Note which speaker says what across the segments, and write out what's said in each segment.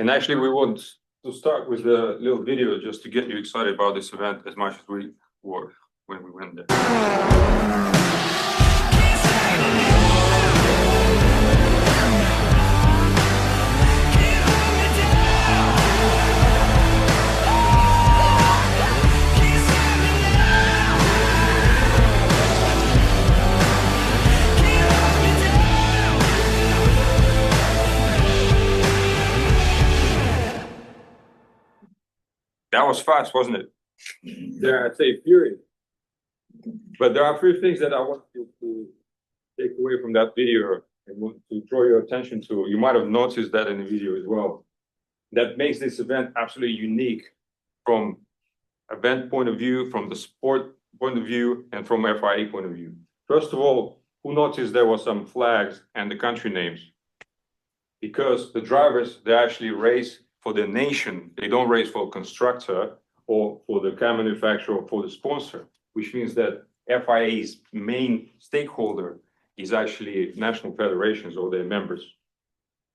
Speaker 1: And actually, we want to start with a little video just to get you excited about this event as much as we were when we went there. That was fast, wasn't it? Yeah, I'd say furious. But there are three things that I want you to take away from that video and want to draw your attention to. You might have noticed that in the video as well. That makes this event absolutely unique from event point of view, from the sport point of view, and from FIA point of view. First of all, who noticed there were some flags and the country names? Because the drivers, they actually race for the nation. They don't race for a constructor or for the car manufacturer or for the sponsor, which means that FIA's main stakeholder is actually national federations or their members.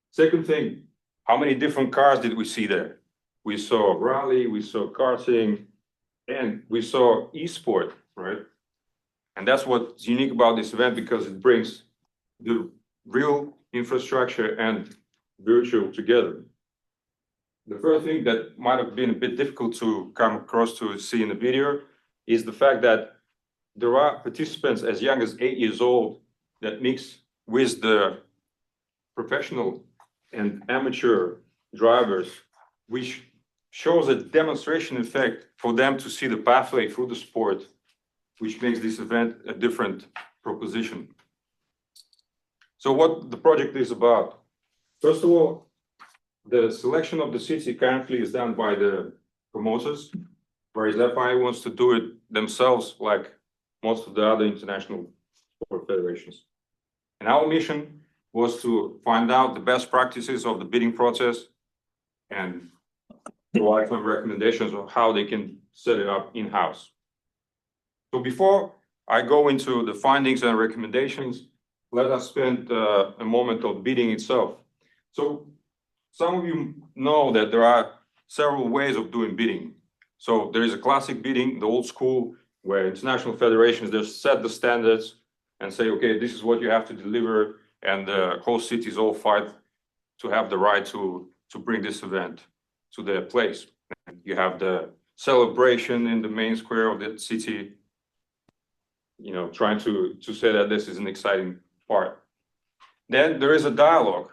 Speaker 1: Second thing, how many different cars did we see there? We saw rally, we saw karting, and we saw e-sport, right? And that's what's unique about this event, because it brings the real infrastructure and virtual together. The first thing that might have been a bit difficult to come across to see in the video is the fact that there are participants as young as 8 years old that mix with the professional and amateur drivers, which shows a demonstration effect for them to see the pathway through the sport, which makes this event a different proposition. So what the project is about? First of all, the selection of the city currently is done by the promoters, whereas FIA wants to do it themselves, like most of the other international sport federations. And our mission was to find out the best practices of the bidding process and provide some recommendations of how they can set it up in-house. So before I go into the findings and recommendations, let us spend a moment on bidding itself. So some of you know that there are several ways of doing bidding. So there is a classic bidding, the old school, where international federations just set the standards and say, okay, this is what you have to deliver, and the whole cities all fight to have the right to bring this event to their place. And you have the celebration in the main square of the city, you know, trying to say that this is an exciting part. Then there is a dialogue,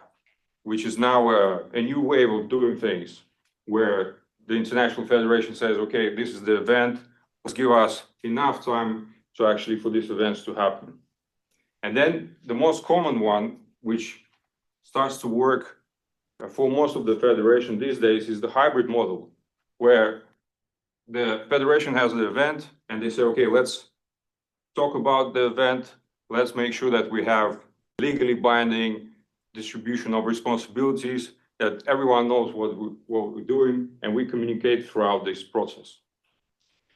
Speaker 1: which is now a new way of doing things, where the International Federation says, okay, this is the event, let's give us enough time to actually for these events to happen. And then the most common one, which starts to work for most of the federation these days, is the hybrid model, where the federation has an event and they say, okay, let's talk about the event, let's make sure that we have legally binding distribution of responsibilities, that everyone knows what we're doing, and we communicate throughout this process.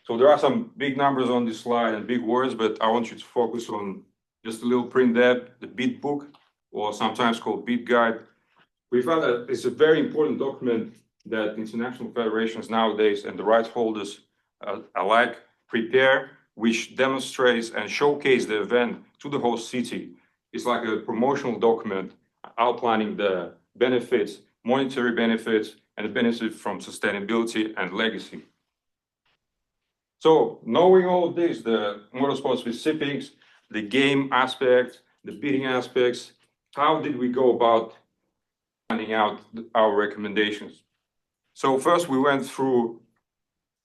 Speaker 1: So there are some big numbers on this slide and big words, but I want you to focus on just a little print there, the bid book, or sometimes called bid guide. We found that it's a very important document that international federations nowadays and the rights holders alike prepare, which demonstrates and showcases the event to the whole city. It's like a promotional document outlining the benefits, monetary benefits, and the benefits from sustainability and legacy. So knowing all of this, the motorsport specifics, the game aspects, the bidding aspects, how did we go about finding out our recommendations? So first we went through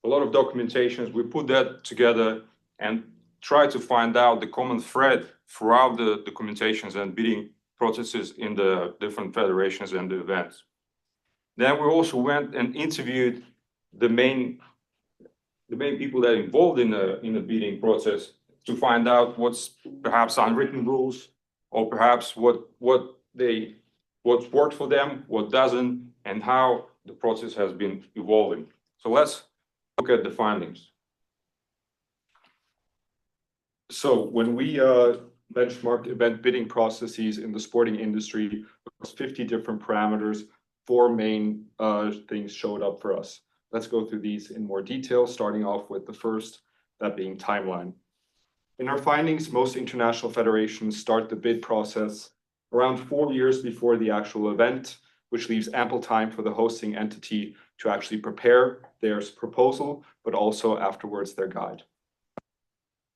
Speaker 1: a lot of documentations, we put that together and tried to find out the common thread throughout the documentations and bidding processes in the different federations and the events. Then we also went and interviewed the main people that are involved in the bidding process to find out what's perhaps unwritten rules, or perhaps what's worked for them, what doesn't, and how the process has been evolving. So let's look at the findings.
Speaker 2: So when we benchmarked event bidding processes in the sporting industry, across 50 different parameters, four main things showed up for us. Let's go through these in more detail, starting off with the first, that being timeline. In our findings, most international federations start the bid process around 4 years before the actual event, which leaves ample time for the hosting entity to actually prepare their proposal, but also afterwards their guide.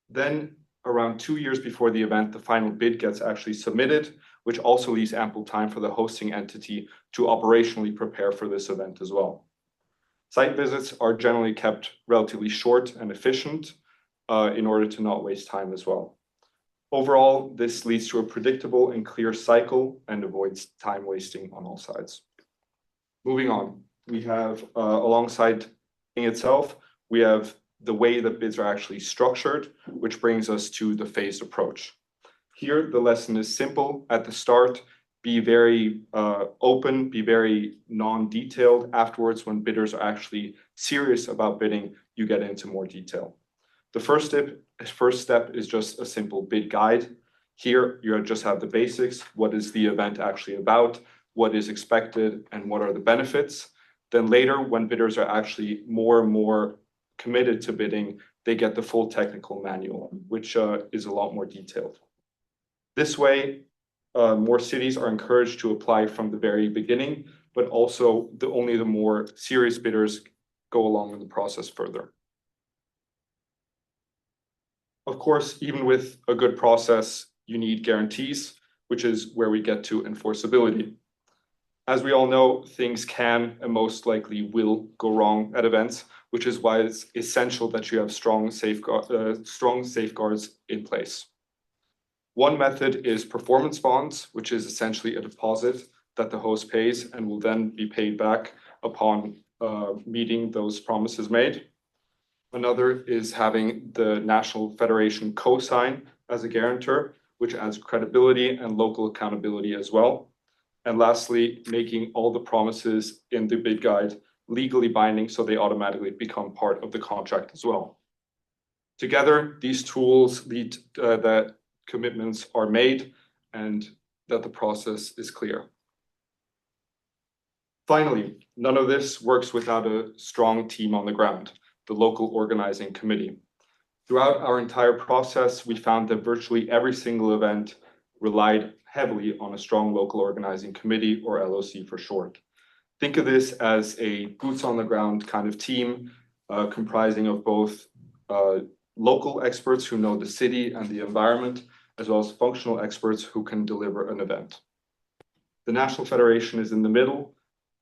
Speaker 2: Then around 2 years before the event, the final bid gets actually submitted, which also leaves ample time for the hosting entity to operationally prepare for this event as well. Site visits are generally kept relatively short and efficient in order to not waste time as well. Overall, this leads to a predictable and clear cycle and avoids time wasting on all sides. Moving on, we have alongside itself, we have the way that bids are actually structured, which brings us to the phased approach. Here, the lesson is simple. At the start, be very open, be very non-detailed. Afterwards, when bidders are actually serious about bidding, you get into more detail. The first step is just a simple bid guide. Here, you just have the basics. What is the event actually about? What is expected? And what are the benefits? Then later, when bidders are actually more and more committed to bidding, they get the full technical manual, which is a lot more detailed. This way, more cities are encouraged to apply from the very beginning, but also only the more serious bidders go along in the process further. Of course, even with a good process, you need guarantees, which is where we get to enforceability. As we all know, things can and most likely will go wrong at events, which is why it's essential that you have strong safeguards in place. One method is performance bonds, which is essentially a deposit that the host pays and will then be paid back upon meeting those promises made. Another is having the National Federation co-sign as a guarantor, which adds credibility and local accountability as well. And lastly, making all the promises in the bid guide legally binding so they automatically become part of the contract as well. Together, these tools lead that commitments are made and that the process is clear. Finally, none of this works without a strong team on the ground, the local organizing committee. Throughout our entire process, we found that virtually every single event relied heavily on a strong local organizing committee, or LOC for short. Think of this as a boots on the ground kind of team comprising of both local experts who know the city and the environment, as well as functional experts who can deliver an event. The National Federation is in the middle,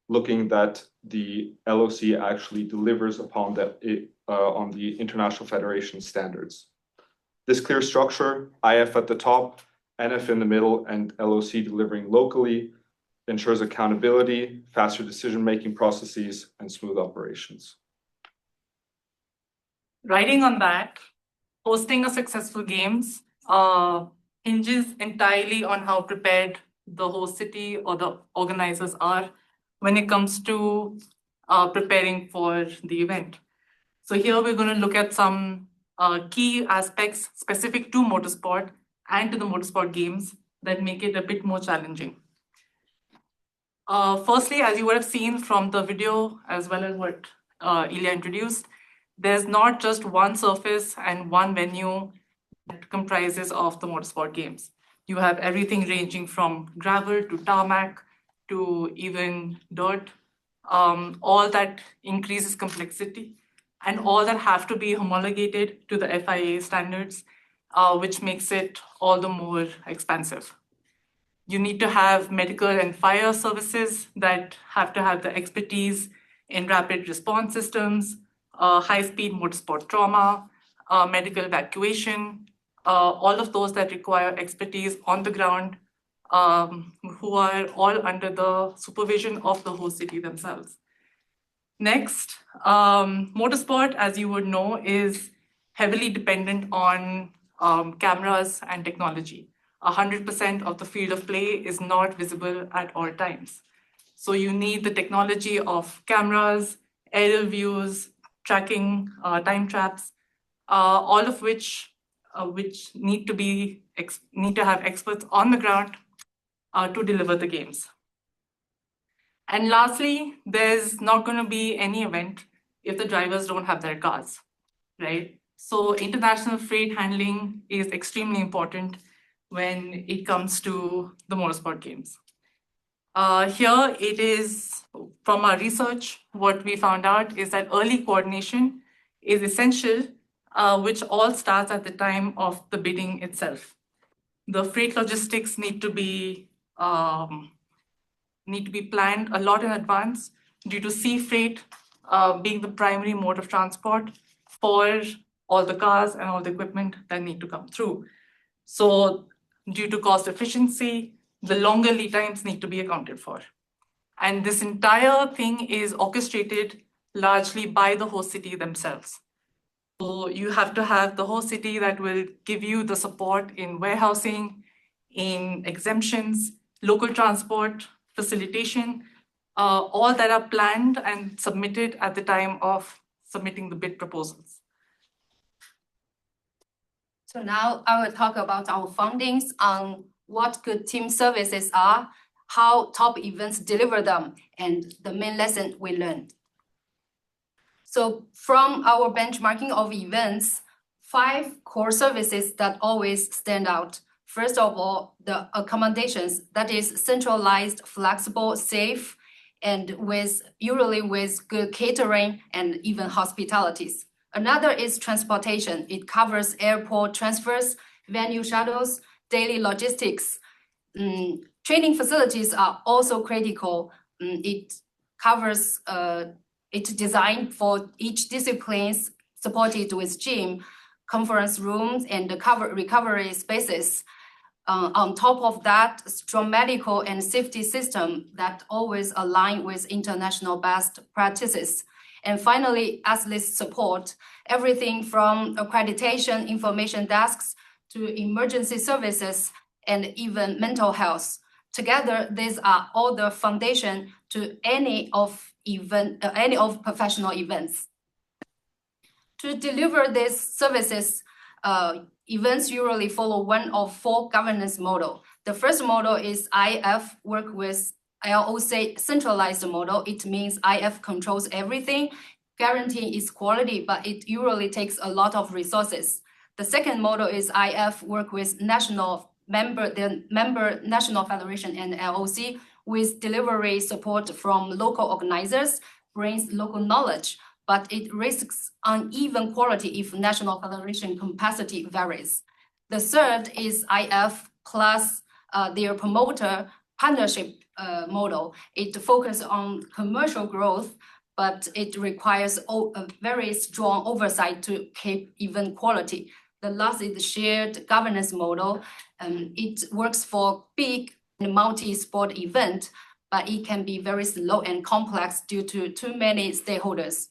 Speaker 2: looking that the LOC actually delivers upon on the International Federation standards. This clear structure, IF at the top, NF in the middle, and LOC delivering locally, ensures accountability, faster decision-making processes, and smooth operations.
Speaker 3: Riding on that, hosting a successful games hinges entirely on how prepared the host city or the organizers are when it comes to preparing for the event. So here we're going to look at some key aspects specific to motorsport and to the motorsport games that make it a bit more challenging. Firstly, as you would have seen from the video, as well as what Ilya introduced, there's not just one surface and one venue that comprises of the motorsport games. You have everything ranging from gravel to tarmac to even dirt. All that increases complexity, and all that have to be homologated to the FIA standards, which makes it all the more expensive. You need to have medical and fire services that have to have the expertise in rapid response systems, high-speed motorsport trauma, medical evacuation, all of those that require expertise on the ground, who are all under the supervision of the host city themselves. Next, motorsport, as you would know, is heavily dependent on cameras and technology. 100% of the field of play is not visible at all times. So you need the technology of cameras, aerial views, tracking, time traps, all of which need to have experts on the ground to deliver the games. And lastly, there's not going to be any event if the drivers don't have their cars, right? So international freight handling is extremely important when it comes to the motorsport games. Here it is, from our research, what we found out is that early coordination is essential, which all starts at the time of the bidding itself. The freight logistics need to be planned a lot in advance due to sea freight being the primary mode of transport for all the cars and all the equipment that need to come through. So due to cost efficiency, the longer lead times need to be accounted for. And this entire thing is orchestrated largely by the host city themselves. So you have to have the host city that will give you the support in warehousing, in exemptions, local transport, facilitation, all that are planned and submitted at the time of submitting the bid proposals.
Speaker 4: So now I will talk about our findings on what good team services are, how top events deliver them, and the main lesson we learned. So from our benchmarking of events, 5 core services that always stand out. First of all, the accommodations, that is centralized, flexible, safe, and usually with good catering and even hospitalities. Another is transportation. It covers airport transfers, venue shuttles, daily logistics. Training facilities are also critical. It covers, it's designed for each discipline, supported with gym, conference rooms, and recovery spaces. On top of that, strong medical and safety system that always align with international best practices. And finally, AISTS support, everything from accreditation, information desks, to emergency services, and even mental health. Together, these are all the foundation to any of professional events. To deliver these services, events usually follow one of 4 governance model. The first model is IF work with LOC centralized model. It means IF controls everything, guaranteeing its quality, but it usually takes a lot of resources. The second model is IF work with national federation and LOC with delivery support from local organizers, brings local knowledge, but it risks uneven quality if national federation capacity varies. The third is IF plus their promoter partnership model. It focuses on commercial growth, but it requires a very strong oversight to keep even quality. The last is the shared governance model. It works for big and multi-sport event, but it can be very slow and complex due to too many stakeholders.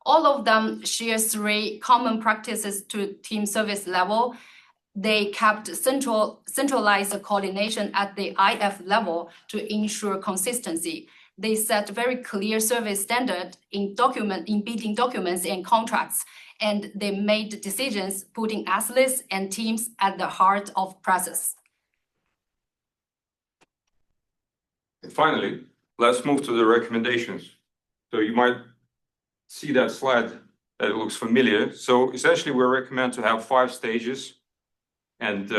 Speaker 4: All of them share 3 common practices to team service level. They kept centralized coordination at the IF level to ensure consistency. They set very clear service standard in bidding documents and contracts, and they made decisions putting athletes and teams at the heart of process.
Speaker 1: And finally, let's move to the recommendations. So you might see that slide that looks familiar. So essentially, we recommend to have 5 stages and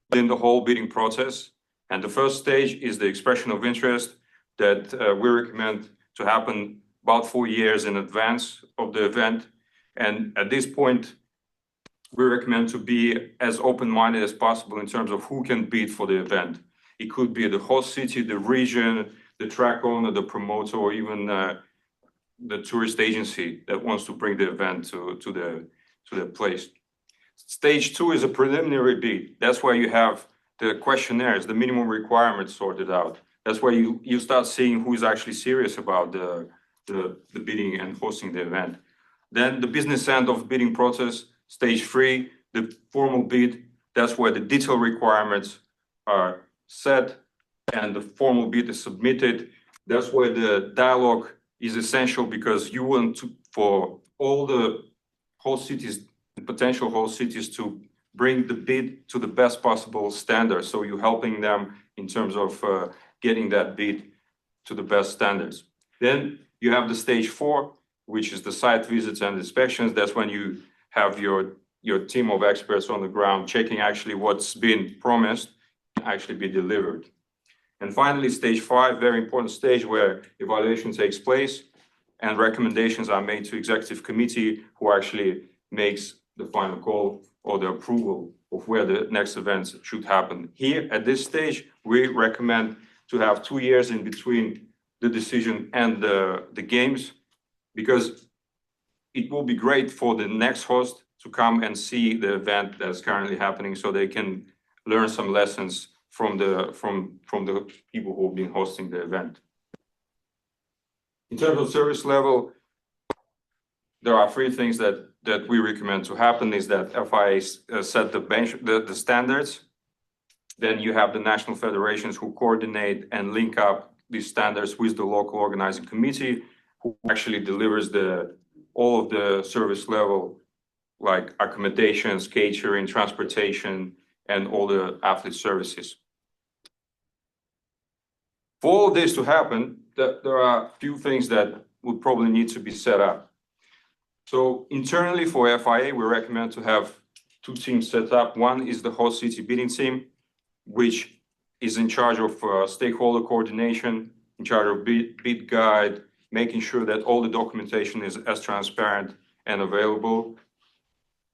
Speaker 1: within the whole bidding process. And the first stage is the expression of interest that we recommend to happen about 4 years in advance of the event. And at this point, we recommend to be as open-minded as possible in terms of who can bid for the event. It could be the host city, the region, the track owner, the promoter, or even the tourist agency that wants to bring the event to the place. Stage 2 is a preliminary bid. That's where you have the questionnaires, the minimum requirements sorted out. That's where you start seeing who's actually serious about the bidding and hosting the event. Then the business end of bidding process, stage 3, the formal bid. That's where the detailed requirements are set and the formal bid is submitted. That's where the dialogue is essential, because you want to, for all the host cities, potential host cities, to bring the bid to the best possible standard. So you're helping them in terms of getting that bid to the best standards. Then you have the stage 4, which is the site visits and inspections. That's when you have your team of experts on the ground checking actually what's been promised actually be delivered. And finally, stage 5, very important stage where evaluation takes place and recommendations are made to executive committee who actually makes the final call or the approval of where the next events should happen. Here at this stage, we recommend to have 2 years in between the decision and the games, because it will be great for the next host to come and see the event that's currently happening so they can learn some lessons from the people who have been hosting the event. In terms of service level, there are 3 things that we recommend to happen is that FIA set the standards. Then you have the national federations who coordinate and link up these standards with the local organizing committee, who actually delivers all of the service level, like accommodations, catering, transportation, and all the athlete services. For all this to happen, there are a few things that would probably need to be set up. So internally for FIA, we recommend to have 2 teams set up. One is the host city bidding team, which is in charge of stakeholder coordination, in charge of bid guide, making sure that all the documentation is as transparent and available,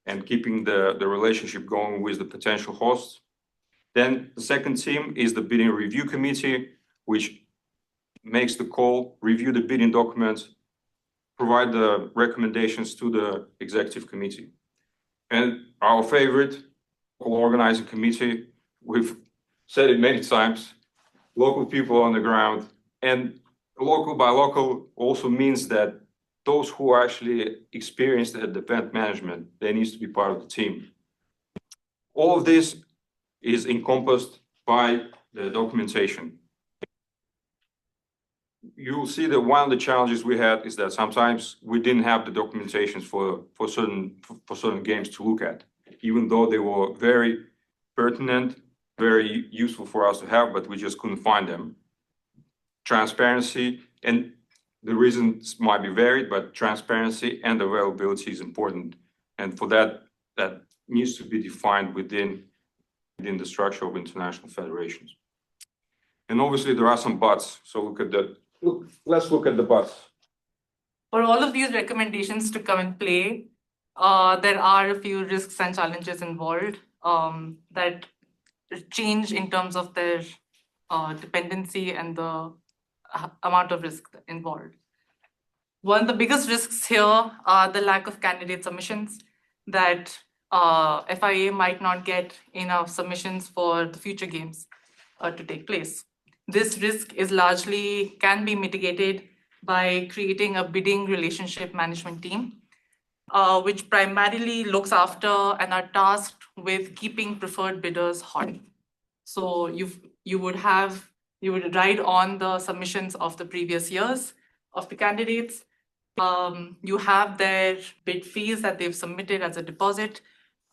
Speaker 1: and keeping the relationship going with the potential hosts. Then the second team is the bidding review committee, which makes the call, review the bidding documents, provide the recommendations to the executive committee. And our favorite, organizing committee, we've said it many times, local people on the ground. And local by local also means that those who are actually experienced at event management, they need to be part of the team. All of this is encompassed by the documentation. You will see that one of the challenges we had is that sometimes we didn't have the documentations for certain games to look at, even though they were very pertinent, very useful for us to have, but we just couldn't find them. Transparency, and the reasons might be varied, but transparency and availability is important. And for that needs to be defined within the structure of international federations. And obviously there are some buts. So let's look at the buts.
Speaker 3: For all of these recommendations to come in play, there are a few risks and challenges involved that change in terms of their dependency and the amount of risk involved. One of the biggest risks here are the lack of candidate submissions, that FIA might not get enough submissions for the future games to take place. This risk is can be mitigated by creating a bidding relationship management team, which primarily looks after and are tasked with keeping preferred bidders hot. So you would ride on the submissions of the previous years of the candidates. You have their bid fees that they've submitted as a deposit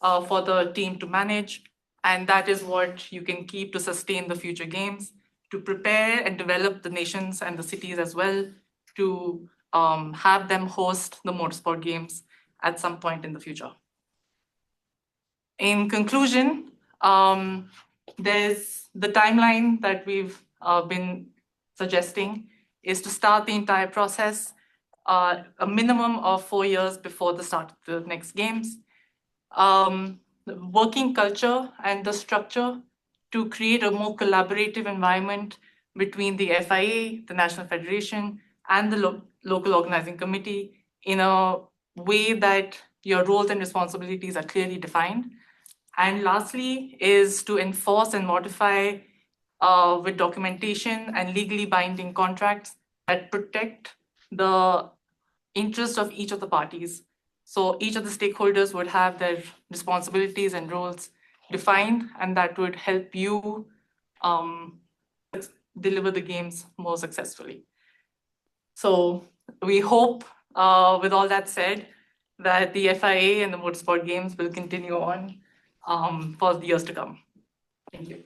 Speaker 3: for the team to manage, and that is what you can keep to sustain the future games, to prepare and develop the nations and the cities as well, to have them host the motorsport games at some point in the future. In conclusion, there's the timeline that we've been suggesting is to start the entire process a minimum of 4 years before the start of the next games. The working culture and the structure to create a more collaborative environment between the FIA, the National Federation, and the local organizing committee in a way that your roles and responsibilities are clearly defined. And lastly is to enforce and modify with documentation and legally binding contracts that protect the interest of each of the parties. So each of the stakeholders would have their responsibilities and roles defined, and that would help you deliver the games more successfully. So we hope, with all that said, that the FIA and the Motorsport Games will continue on for the years to come. Thank you.